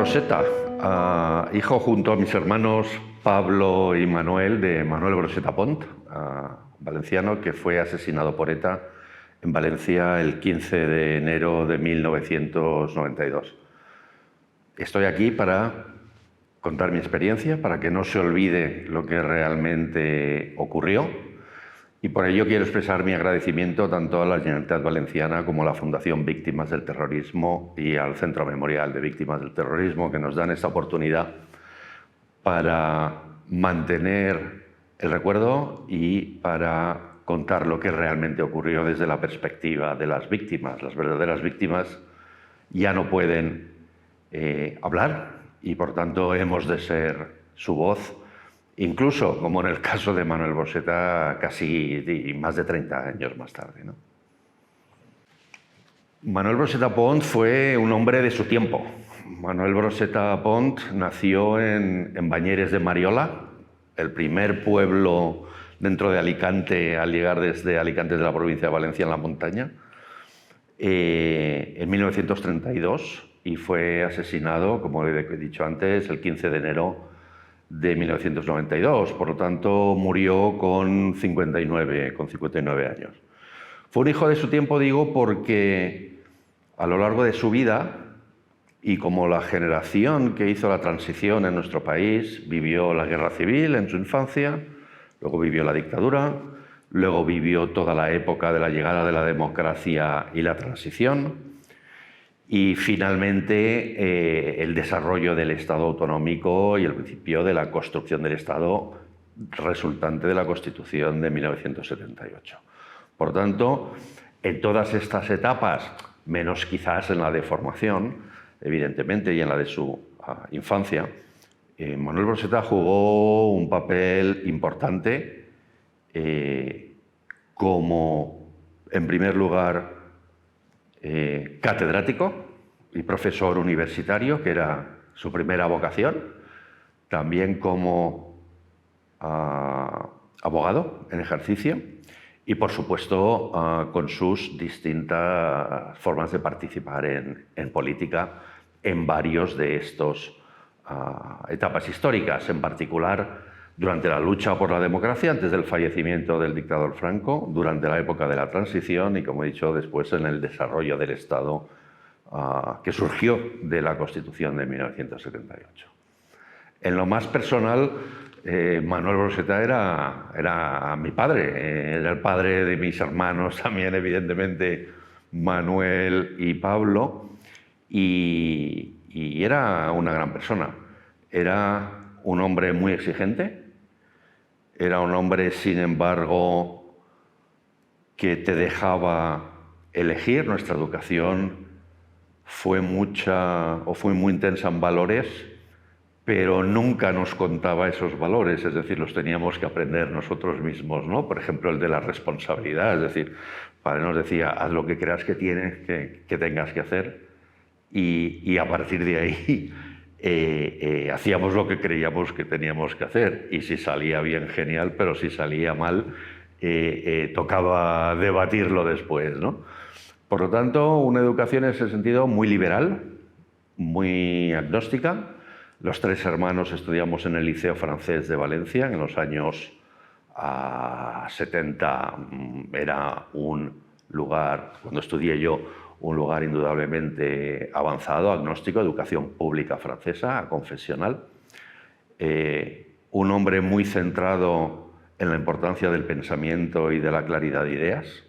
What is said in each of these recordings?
Broseta, hijo junto a mis hermanos Pablo y Manuel de Manuel Broseta Pont, valenciano que fue asesinado por ETA en Valencia el 15 de enero de 1992. Estoy aquí para contar mi experiencia, para que no se olvide lo que realmente ocurrió, y por ello quiero expresar mi agradecimiento tanto a la Generalitat Valenciana como a la Fundación Víctimas del Terrorismo y al Centro Memorial de Víctimas del Terrorismo, que nos dan esta oportunidad para mantener el recuerdo y para contar lo que realmente ocurrió desde la perspectiva de las víctimas. Las verdaderas víctimas ya no pueden hablar y, por tanto, hemos de ser su voz, incluso, como en el caso de Manuel Broseta, casi más de 30 años más tarde, ¿no? Manuel Broseta Pont fue un hombre de su tiempo. Manuel Broseta Pont nació en Bañeres de Mariola, el primer pueblo dentro de Alicante al llegar desde Alicante de la provincia de Valencia en la montaña, en 1932, y fue asesinado, como he dicho antes, el 15 de enero de 1992. Por lo tanto, murió con 59 años. Fue un hijo de su tiempo, digo, porque a lo largo de su vida, y como la generación que hizo la transición en nuestro país, vivió la guerra civil en su infancia, luego vivió la dictadura, luego vivió toda la época de la llegada de la democracia y la transición, y finalmente el desarrollo del Estado autonómico y el principio de la construcción del Estado resultante de la Constitución de 1978. Por tanto, en todas estas etapas, menos quizás en la de formación, evidentemente, y en la de su infancia, Manuel Broseta jugó un papel importante como, en primer lugar, catedrático y profesor universitario, que era su primera vocación, también como abogado en ejercicio y, por supuesto, con sus distintas formas de participar en política en varios de estos etapas históricas, en particular durante la lucha por la democracia antes del fallecimiento del dictador Franco, durante la época de la transición y, como he dicho, después en el desarrollo del Estado que surgió de la Constitución de 1978. En lo más personal, Manuel Broseta era mi padre, era el padre de mis hermanos también, evidentemente, Manuel y Pablo, y era una gran persona. Era un hombre muy exigente, era un hombre, sin embargo, que te dejaba elegir. Nuestra educación fue muy intensa en valores, pero nunca nos contaba esos valores, es decir, los teníamos que aprender nosotros mismos, ¿no? Por ejemplo, el de la responsabilidad, es decir, el padre nos decía, haz lo que creas que tienes, que tengas que hacer, y a partir de ahí hacíamos lo que creíamos que teníamos que hacer, y si salía bien, genial, pero si salía mal, tocaba debatirlo después, ¿no? Por lo tanto, una educación en ese sentido muy liberal, muy agnóstica. Los tres hermanos estudiamos en el Liceo Francés de Valencia. En los años 70 era un lugar, cuando estudié yo, un lugar indudablemente avanzado, agnóstico, educación pública francesa, aconfesional. Un hombre muy centrado en la importancia del pensamiento y de la claridad de ideas.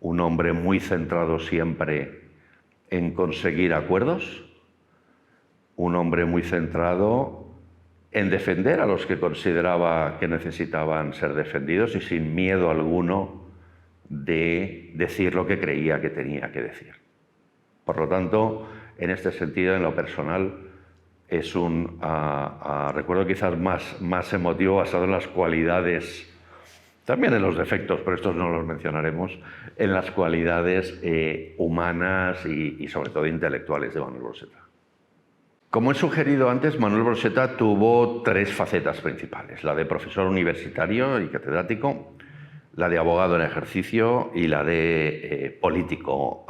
Un hombre muy centrado siempre en conseguir acuerdos. Un hombre muy centrado en defender a los que consideraba que necesitaban ser defendidos y sin miedo alguno de decir lo que creía que tenía que decir. Por lo tanto, en este sentido, en lo personal, es un recuerdo quizás más emotivo, basado en las cualidades, también en los defectos, pero estos no los mencionaremos, en las cualidades humanas y sobre todo intelectuales de Manuel Broseta. Como he sugerido antes, Manuel Broseta tuvo tres facetas principales: la de profesor universitario y catedrático, la de abogado en ejercicio y la de político,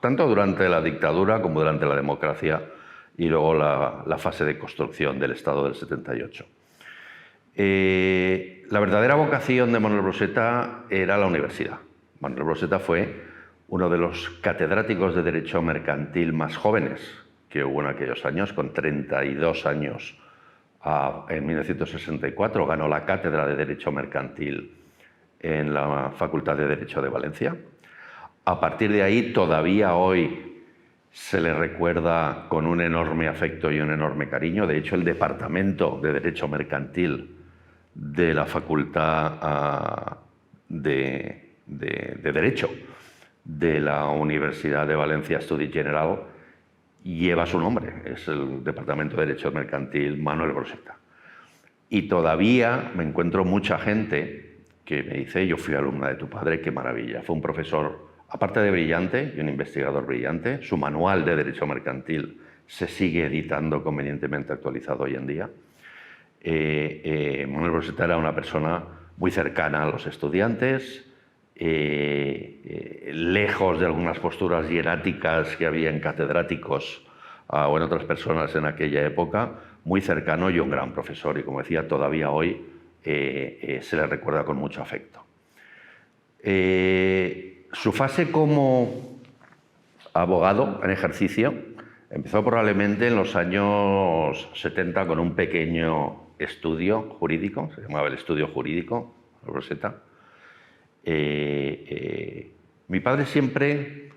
tanto durante la dictadura como durante la democracia y luego la fase de construcción del Estado del 78. La verdadera vocación de Manuel Broseta era la universidad. Manuel Broseta fue uno de los catedráticos de Derecho Mercantil más jóvenes que hubo en aquellos años. Con 32 años, en 1964, ganó la cátedra de Derecho Mercantil en la Facultad de Derecho de Valencia. A partir de ahí, todavía hoy se le recuerda con un enorme afecto y un enorme cariño. De hecho, el Departamento de Derecho Mercantil de la Facultad de Derecho de la Universidad de Valencia Estudi General lleva su nombre, es el Departamento de Derecho Mercantil Manuel Broseta. Y todavía me encuentro mucha gente que me dice: yo fui alumna de tu padre, qué maravilla. Fue un profesor, aparte de brillante y un investigador brillante. Su manual de Derecho Mercantil se sigue editando convenientemente actualizado hoy en día. Manuel Broseta era una persona muy cercana a los estudiantes, lejos de algunas posturas hieráticas que había en catedráticos o en otras personas en aquella época, muy cercano y un gran profesor, y como decía, todavía hoy se le recuerda con mucho afecto. Su fase como abogado en ejercicio empezó probablemente en los años 70 con un pequeño estudio jurídico, se llamaba el Estudio Jurídico, Broseta. Mi padre siempre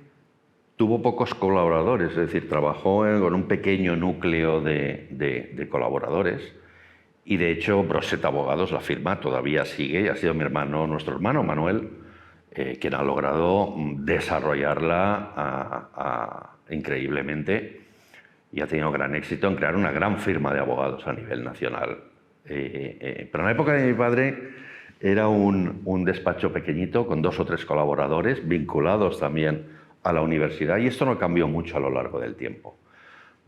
tuvo pocos colaboradores, es decir, trabajó con un pequeño núcleo de colaboradores, y de hecho Broseta Abogados, la firma, todavía sigue, y ha sido nuestro hermano Manuel, quien ha logrado desarrollarla increíblemente, y ha tenido gran éxito en crear una gran firma de abogados a nivel nacional. Pero en la época de mi padre era un despacho pequeñito con 2 o 3 colaboradores vinculados también a la universidad, y esto no cambió mucho a lo largo del tiempo.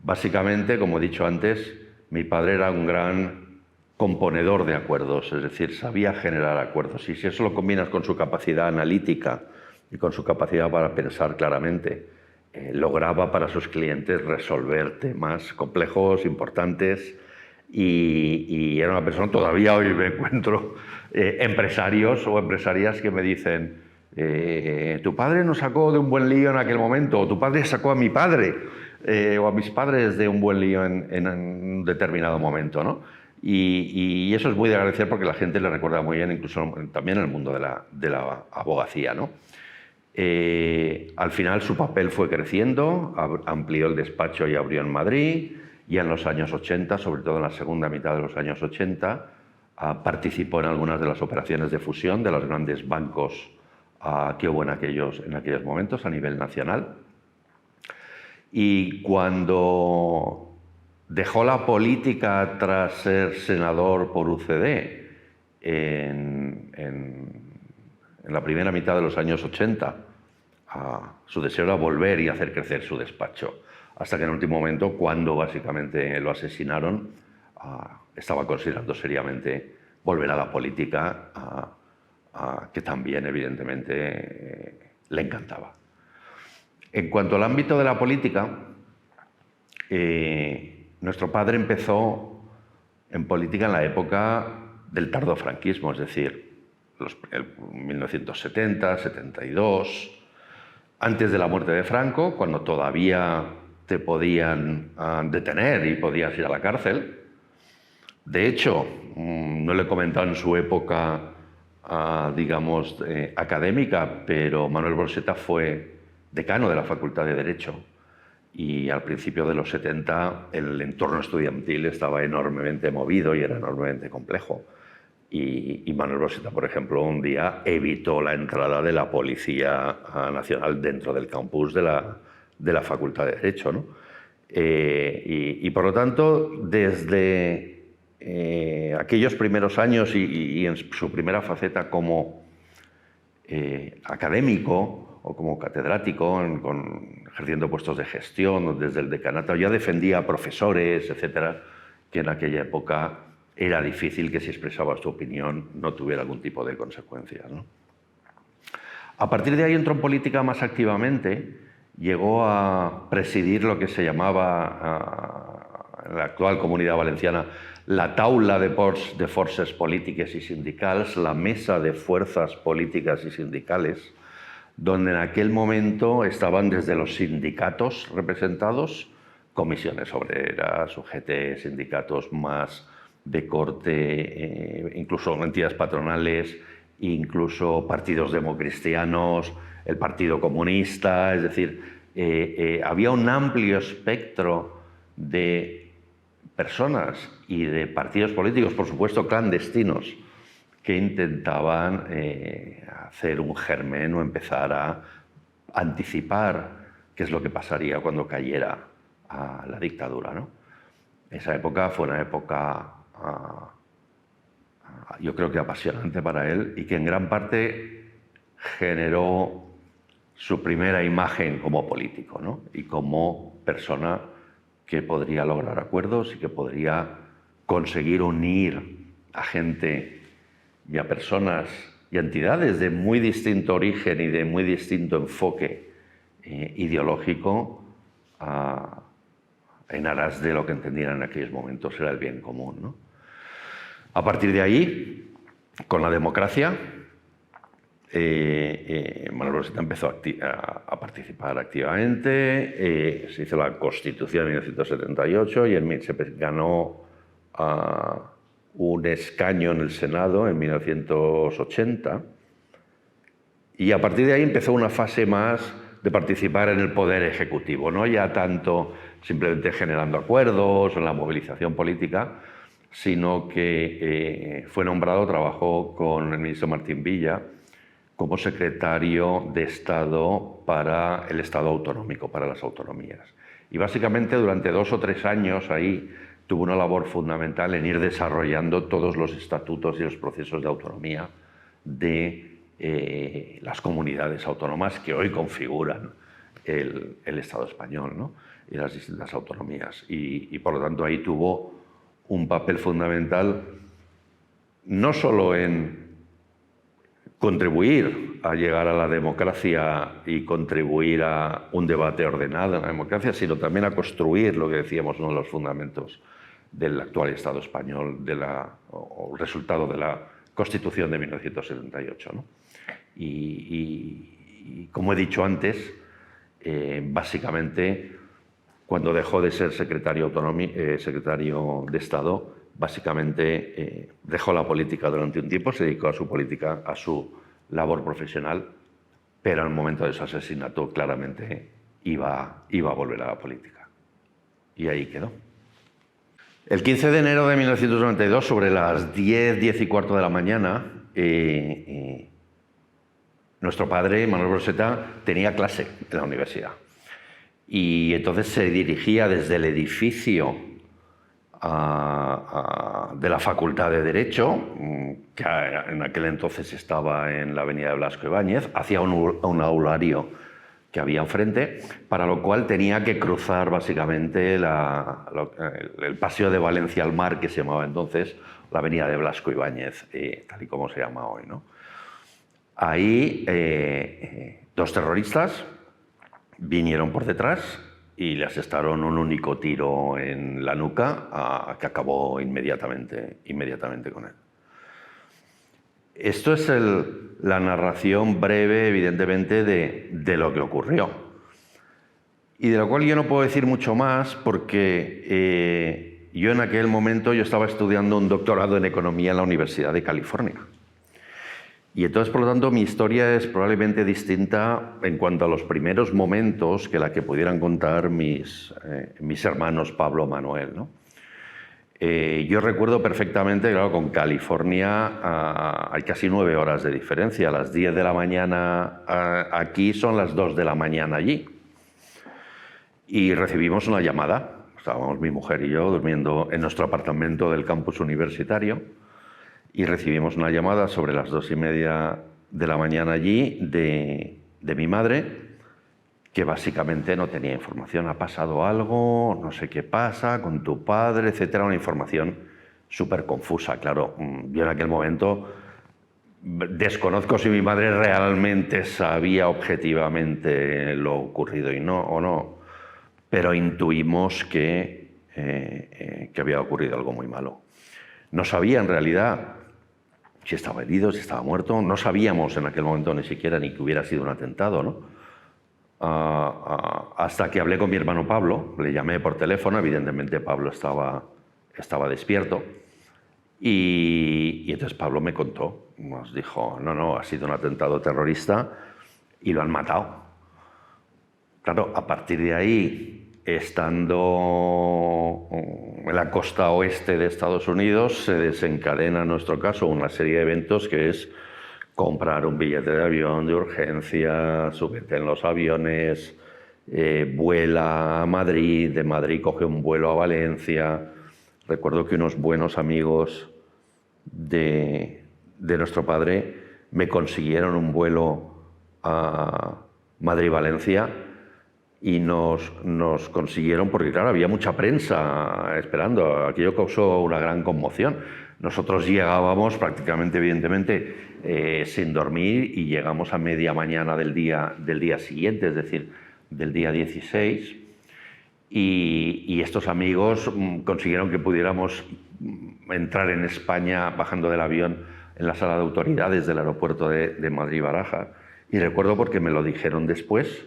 Básicamente, como he dicho antes, mi padre era un gran componedor de acuerdos, es decir, sabía generar acuerdos, y si eso lo combinas con su capacidad analítica y con su capacidad para pensar claramente, lograba para sus clientes resolver temas complejos, importantes, y era una persona, todavía hoy me encuentro empresarios o empresarias que me dicen: tu padre nos sacó de un buen lío en aquel momento, o tu padre sacó a mi padre o a mis padres de un buen lío en un determinado momento, ¿no? Y eso es muy de agradecer, porque la gente le recuerda muy bien, incluso también en el mundo de la abogacía, ¿no? Al final su papel fue creciendo, amplió el despacho y abrió en Madrid, y en los años 80, sobre todo en la segunda mitad de los años 80, participó en algunas de las operaciones de fusión de los grandes bancos que hubo en aquellos momentos a nivel nacional. Y cuando dejó la política tras ser senador por UCD en la primera mitad de los años 80, su deseo era volver y hacer crecer su despacho, hasta que en el último momento, cuando básicamente lo asesinaron, estaba considerando seriamente volver a la política, que también evidentemente le encantaba. En cuanto al ámbito de la política, nuestro padre empezó en política en la época del tardofranquismo, es decir, 1970, 72, antes de la muerte de Franco, cuando todavía te podían detener y podías ir a la cárcel. De hecho, no le he comentado en su época, digamos, académica, pero Manuel Broseta fue decano de la Facultad de Derecho, y al principio de los 70 el entorno estudiantil estaba enormemente movido y era enormemente complejo. Y Manuel Broseta, por ejemplo, un día evitó la entrada de la Policía Nacional dentro del campus de la Facultad de Derecho, ¿no? Y por lo tanto, desde aquellos primeros años y en su primera faceta como académico o como catedrático, ejerciendo puestos de gestión desde el decanato, ya defendía a profesores, etcétera, que en aquella época era difícil que si expresabas tu opinión no tuviera algún tipo de consecuencias, ¿no? A partir de ahí entró en política más activamente, llegó a presidir lo que se llamaba en la actual Comunidad Valenciana la taula de forces polítiques y sindicals, la mesa de fuerzas políticas y sindicales, donde en aquel momento estaban desde los sindicatos representados, comisiones obreras, UGT, sindicatos más de corte, incluso entidades patronales, incluso partidos democristianos, el Partido Comunista, es decir, había un amplio espectro de personas y de partidos políticos, por supuesto clandestinos, que intentaban hacer un germen o empezar a anticipar qué es lo que pasaría cuando cayera a la dictadura, ¿no? Esa época fue una época, yo creo que apasionante para él y que en gran parte generó su primera imagen como político, ¿no? Y como persona que podría lograr acuerdos y que podría conseguir unir a gente y a personas y a entidades de muy distinto origen y de muy distinto enfoque ideológico en aras de lo que entendían en aquellos momentos era el bien común, ¿no? A partir de ahí, con la democracia, Manuel Broseta empezó a participar activamente, se hizo la Constitución en 1978 y se ganó un escaño en el Senado en 1980 y a partir de ahí empezó una fase más de participar en el poder ejecutivo, no ya tanto simplemente generando acuerdos o en la movilización política, sino que fue nombrado, trabajó con el ministro Martín Villa como secretario de Estado para el Estado autonómico, para las autonomías. Y básicamente durante 2 o 3 años ahí tuvo una labor fundamental en ir desarrollando todos los estatutos y los procesos de autonomía de las comunidades autónomas que hoy configuran el Estado español, ¿no? Y las distintas autonomías. Y por lo tanto ahí tuvo un papel fundamental no solo en contribuir a llegar a la democracia y contribuir a un debate ordenado en la democracia, sino también a construir lo que decíamos, uno de los fundamentos del actual Estado español, o el resultado de la Constitución de 1978, ¿no? Y como he dicho antes, básicamente, cuando dejó de ser secretario de Estado, básicamente dejó la política durante un tiempo, se dedicó a su política, a su labor profesional, pero en el momento de su asesinato claramente iba a volver a la política. Y ahí quedó. El 15 de enero de 1992, sobre las 10, 10 y cuarto de la mañana, nuestro padre, Manuel Broseta, tenía clase en la universidad. Y entonces se dirigía desde el edificio de la Facultad de Derecho, que en aquel entonces estaba en la avenida de Blasco Ibáñez, hacia un aulario que había enfrente, para lo cual tenía que cruzar básicamente el Paseo de Valencia al Mar, que se llamaba entonces la avenida de Blasco Ibáñez, tal y como se llama hoy, ¿no? Ahí 2 terroristas vinieron por detrás y le asestaron un único tiro en la nuca que acabó inmediatamente con él. Esto es la narración breve, evidentemente, de lo que ocurrió. Y de lo cual yo no puedo decir mucho más porque yo en aquel momento estaba estudiando un doctorado en Economía en la Universidad de California. Y entonces, por lo tanto, mi historia es probablemente distinta en cuanto a los primeros momentos que la que pudieran contar mis hermanos Pablo o Manuel, ¿no? Yo recuerdo perfectamente, claro, con California hay casi 9 horas de diferencia. A las 10 de la mañana aquí son las 2 de la mañana allí. Y recibimos una llamada. Estábamos mi mujer y yo durmiendo en nuestro apartamento del campus universitario. Y recibimos una llamada sobre las 2:30 de la mañana allí de mi madre, que básicamente no tenía información. Ha pasado algo, no sé qué pasa con tu padre, etcétera. Una información súper confusa, claro. Yo en aquel momento Desconozco si mi madre realmente sabía objetivamente lo ocurrido o no, pero intuimos que había ocurrido algo muy malo. No sabía en realidad si estaba herido, si estaba muerto. No sabíamos en aquel momento ni siquiera ni que hubiera sido un atentado, ¿no? Hasta que hablé con mi hermano Pablo, le llamé por teléfono, evidentemente Pablo estaba despierto. Y entonces Pablo me contó, nos dijo, no, ha sido un atentado terrorista y lo han matado. Claro, a partir de ahí, estando en la costa oeste de Estados Unidos, se desencadena en nuestro caso una serie de eventos que es comprar un billete de avión de urgencia, súbete en los aviones, vuela a Madrid, de Madrid coge un vuelo a Valencia. Recuerdo que unos buenos amigos de nuestro padre me consiguieron un vuelo a Madrid-Valencia y nos consiguieron, porque claro, había mucha prensa esperando, aquello causó una gran conmoción. Nosotros llegábamos prácticamente, evidentemente, sin dormir y llegamos a media mañana del día siguiente, es decir, del día 16, y estos amigos consiguieron que pudiéramos entrar en España bajando del avión en la sala de autoridades del aeropuerto de Madrid-Barajas. Y recuerdo, porque me lo dijeron después,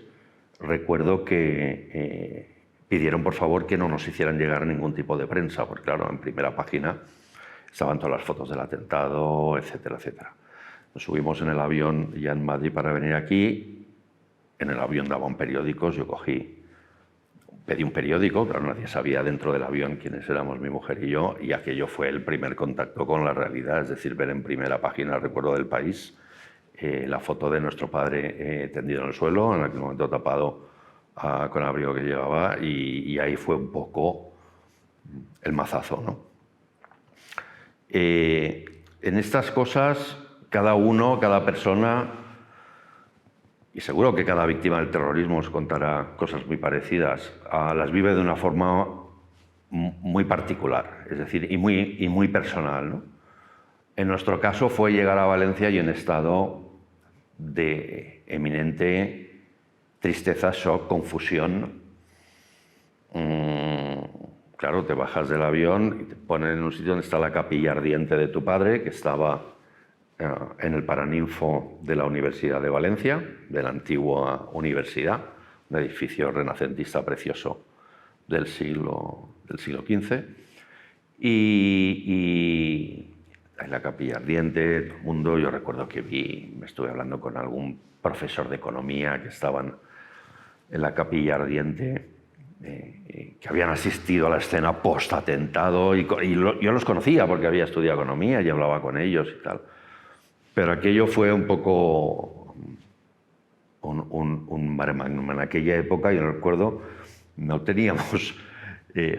recuerdo que pidieron por favor que no nos hicieran llegar ningún tipo de prensa, porque claro, en primera página estaban todas las fotos del atentado, etcétera, etcétera. Nos subimos en el avión ya en Madrid para venir aquí. En el avión daban periódicos, yo pedí un periódico, claro, nadie sabía dentro del avión quiénes éramos mi mujer y yo, y aquello fue el primer contacto con la realidad, es decir, ver en primera página, recuerdo del País, la foto de nuestro padre tendido en el suelo, en aquel momento tapado con el abrigo que llevaba, y ahí fue un poco el mazazo, ¿no? En estas cosas, cada persona, y seguro que cada víctima del terrorismo os contará cosas muy parecidas, las vive de una forma muy particular, es decir, y muy personal, ¿no? En nuestro caso fue llegar a Valencia y en estado de eminente tristeza, shock, confusión. Claro, te bajas del avión y te ponen en un sitio donde está la capilla ardiente de tu padre, que estaba en el Paraninfo de la Universidad de Valencia, de la antigua universidad, un edificio renacentista precioso del siglo XV. Y en la capilla ardiente, todo el mundo, yo recuerdo que me estuve hablando con algún profesor de economía que estaban en la capilla ardiente, que habían asistido a la escena post-atentado, yo los conocía porque había estudiado economía y hablaba con ellos y tal. Pero aquello fue un poco un mare magnum. En aquella época, yo recuerdo, no teníamos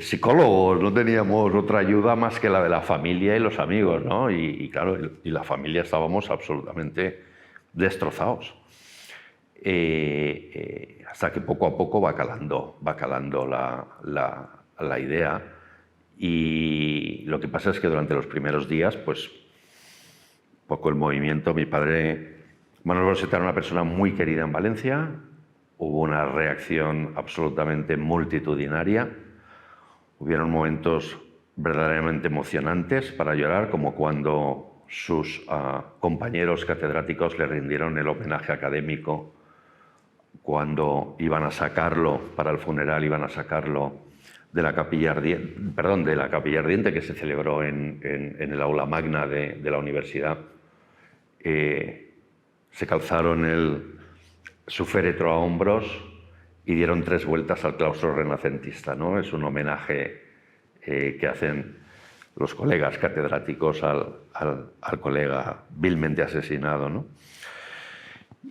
psicólogos, no teníamos otra ayuda más que la de la familia y los amigos, ¿no? Y claro, y la familia estábamos absolutamente destrozados. Hasta que poco a poco va calando la idea. Y lo que pasa es que durante los primeros días, pues, poco el movimiento. Mi padre, Manuel Broseta, era una persona muy querida en Valencia. Hubo una reacción absolutamente multitudinaria. Hubieron momentos verdaderamente emocionantes para llorar, como cuando sus compañeros catedráticos le rindieron el homenaje académico, cuando iban a sacarlo para el funeral, iban a sacarlo de la capilla ardiente, que se celebró en el aula magna de la universidad. Se calzaron su féretro a hombros y dieron 3 vueltas al claustro renacentista, ¿no? Es un homenaje que hacen los colegas catedráticos al colega vilmente asesinado, ¿no?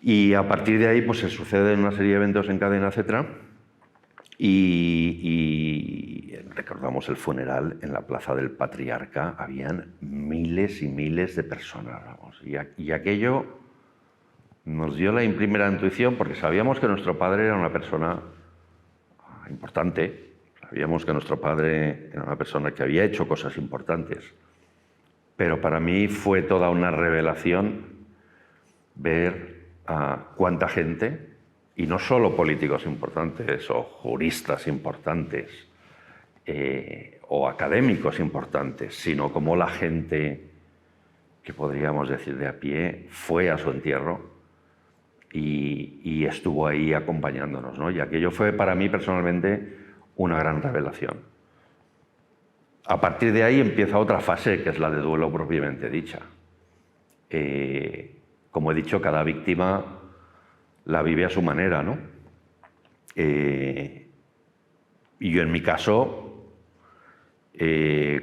Y a partir de ahí pues se suceden una serie de eventos en cadena, etcétera, y recordamos el funeral en la Plaza del Patriarca. Habían miles y miles de personas, vamos, y aquello nos dio la primera intuición, porque sabíamos que nuestro padre era una persona importante, sabíamos que nuestro padre era una persona que había hecho cosas importantes, pero para mí fue toda una revelación ver a cuánta gente, y no solo políticos importantes o juristas importantes o académicos importantes, sino como la gente que podríamos decir de a pie fue a su entierro y estuvo ahí acompañándonos, ¿no? Y aquello fue para mí personalmente una gran revelación. A partir de ahí empieza otra fase, que es la de duelo propiamente dicha. Como he dicho, cada víctima la vive a su manera, ¿no? Y yo en mi caso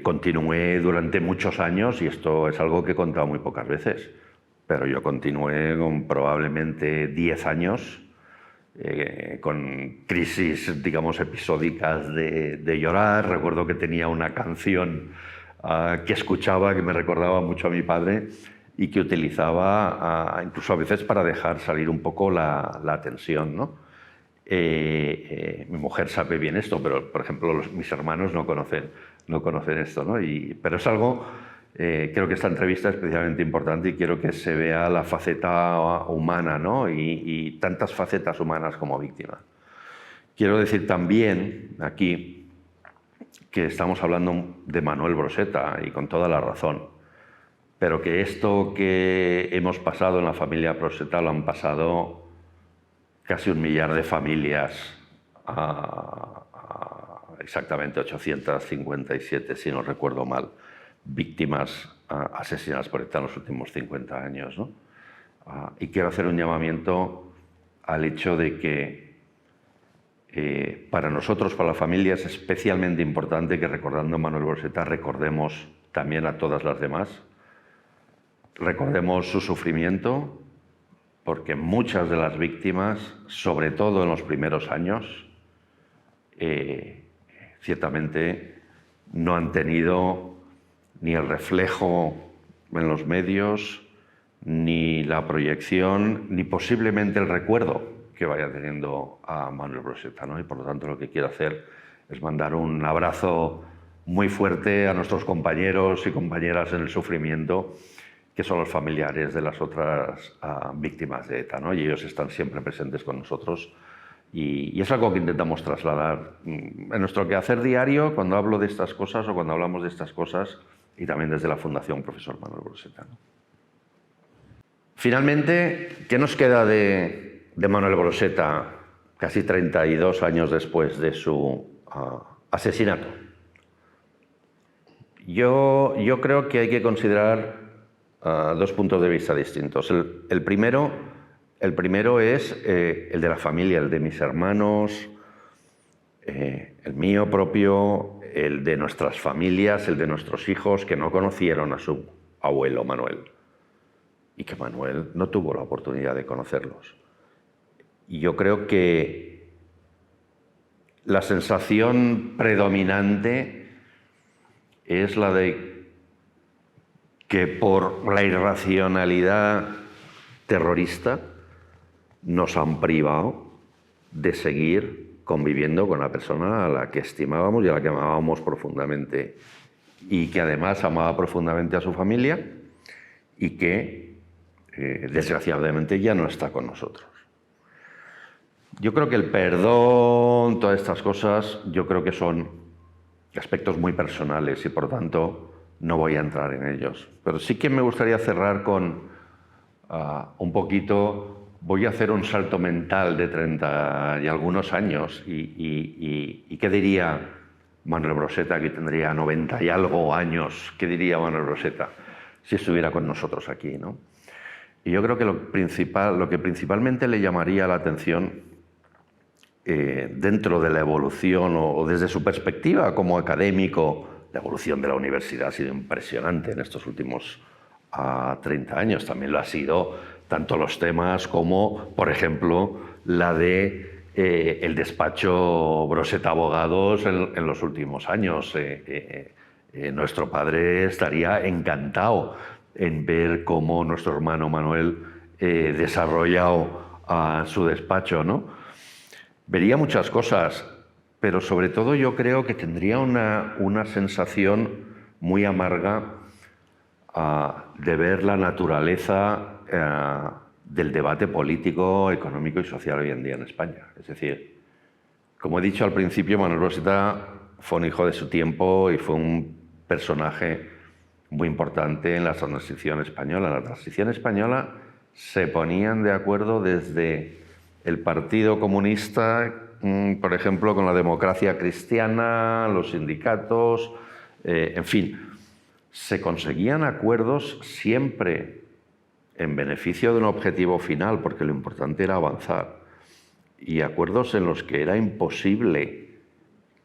continué durante muchos años, y esto es algo que he contado muy pocas veces, pero yo continué con probablemente 10 años con crisis, digamos, episódicas de llorar. Recuerdo que tenía una canción que escuchaba que me recordaba mucho a mi padre y que utilizaba incluso a veces para dejar salir un poco la tensión, ¿no? Mi mujer sabe bien esto, pero por ejemplo mis hermanos no conocen esto, ¿no? Pero es algo, creo que esta entrevista es especialmente importante y quiero que se vea la faceta humana, ¿no? Y tantas facetas humanas como víctima. Quiero decir también aquí que estamos hablando de Manuel Broseta, y con toda la razón, pero que esto que hemos pasado en la familia Broseta lo han pasado casi 1 millar de familias, exactamente 857, si no recuerdo mal, víctimas asesinadas por ETA en los últimos 50 años, ¿no? Y quiero hacer un llamamiento al hecho de que para nosotros, para la familia, es especialmente importante que, recordando a Manuel Broseta, recordemos también a todas las demás. Recordemos su sufrimiento, porque muchas de las víctimas, sobre todo en los primeros años, ciertamente no han tenido ni el reflejo en los medios, ni la proyección, ni posiblemente el recuerdo que vaya teniendo a Manuel Broseta, ¿no? Y por lo tanto lo que quiero hacer es mandar un abrazo muy fuerte a nuestros compañeros y compañeras en el sufrimiento, que son los familiares de las otras víctimas de ETA, ¿no? Y ellos están siempre presentes con nosotros. Y es algo que intentamos trasladar en nuestro quehacer diario cuando hablo de estas cosas o cuando hablamos de estas cosas, y también desde la Fundación Profesor Manuel Broseta, ¿no? Finalmente, ¿qué nos queda de Manuel Broseta casi 32 años después de su asesinato? Yo creo que hay que considerar 2 puntos de vista distintos. El primero es el de la familia, el de mis hermanos, el mío propio, el de nuestras familias, el de nuestros hijos que no conocieron a su abuelo Manuel y que Manuel no tuvo la oportunidad de conocerlos. Y yo creo que la sensación predominante es la de que por la irracionalidad terrorista nos han privado de seguir conviviendo con la persona a la que estimábamos y a la que amábamos profundamente, y que además amaba profundamente a su familia y que desgraciadamente ya no está con nosotros. Yo creo que el perdón, todas estas cosas, yo creo que son aspectos muy personales y por tanto no voy a entrar en ellos. Pero sí que me gustaría cerrar con un poquito, voy a hacer un salto mental de 30 y algunos años y ¿qué diría Manuel Broseta, que tendría 90 y algo años? ¿Qué diría Manuel Broseta si estuviera con nosotros aquí, ¿no? Y yo creo que lo que principalmente le llamaría la atención dentro de la evolución o desde su perspectiva como académico, la evolución de la universidad ha sido impresionante en estos últimos 30 años. También lo ha sido tanto los temas como, por ejemplo, la de el despacho Broseta Abogados en los últimos años. Nuestro padre estaría encantado en ver cómo nuestro hermano Manuel desarrollado su despacho, ¿no? Vería muchas cosas, pero sobre todo yo creo que tendría una sensación muy amarga de ver la naturaleza del debate político, económico y social hoy en día en España. Es decir, como he dicho al principio, Manuel Broseta fue un hijo de su tiempo y fue un personaje muy importante en la transición española. En la transición española se ponían de acuerdo desde el Partido Comunista, por ejemplo, con la democracia cristiana, los sindicatos, en fin, se conseguían acuerdos siempre en beneficio de un objetivo final, porque lo importante era avanzar, y acuerdos en los que era imposible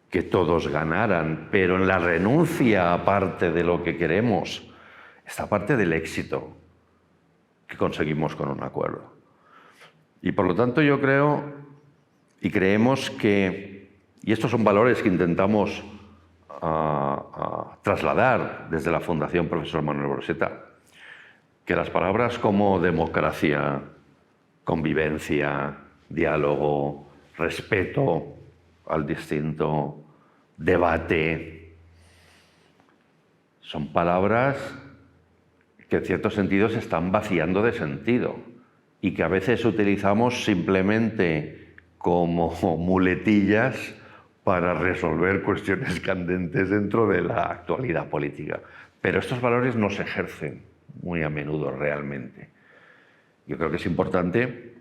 que todos ganaran, pero en la renuncia a parte de lo que queremos, esta parte del éxito que conseguimos con un acuerdo. Y por lo tanto yo creo y creemos que, y estos son valores que intentamos trasladar desde la Fundación Profesor Manuel Broseta, que las palabras como democracia, convivencia, diálogo, respeto al distinto, debate, son palabras que en cierto sentido se están vaciando de sentido y que a veces utilizamos simplemente como muletillas para resolver cuestiones candentes dentro de la actualidad política. Pero estos valores no se ejercen muy a menudo realmente. Yo creo que es importante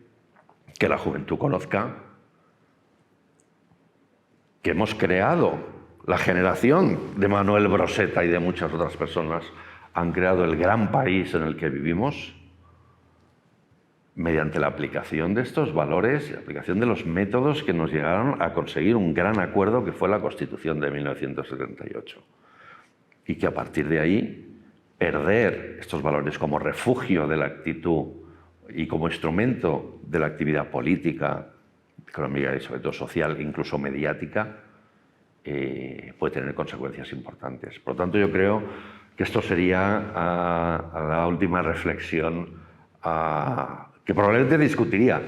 que la juventud conozca que hemos creado, la generación de Manuel Broseta y de muchas otras personas han creado el gran país en el que vivimos mediante la aplicación de estos valores y la aplicación de los métodos que nos llegaron a conseguir un gran acuerdo que fue la Constitución de 1978. Y que a partir de ahí, perder estos valores como refugio de la actitud y como instrumento de la actividad política, económica y sobre todo social, incluso mediática, puede tener consecuencias importantes. Por lo tanto, yo creo que esto sería la última reflexión que probablemente discutiría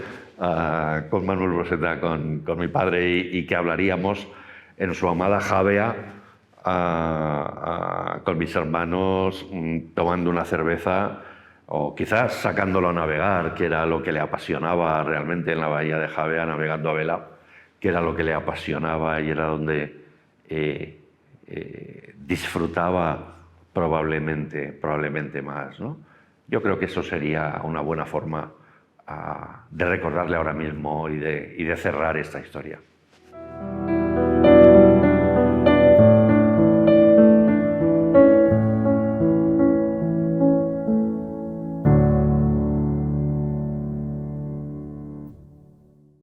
con Manuel Broseta, con mi padre, y que hablaríamos en su amada Javea con mis hermanos, tomando una cerveza o quizás sacándolo a navegar, que era lo que le apasionaba realmente en la bahía de Javea, navegando a vela, que era lo que le apasionaba y era donde disfrutaba probablemente más, ¿no? Yo creo que eso sería una buena forma de recordarle ahora mismo y de cerrar esta historia.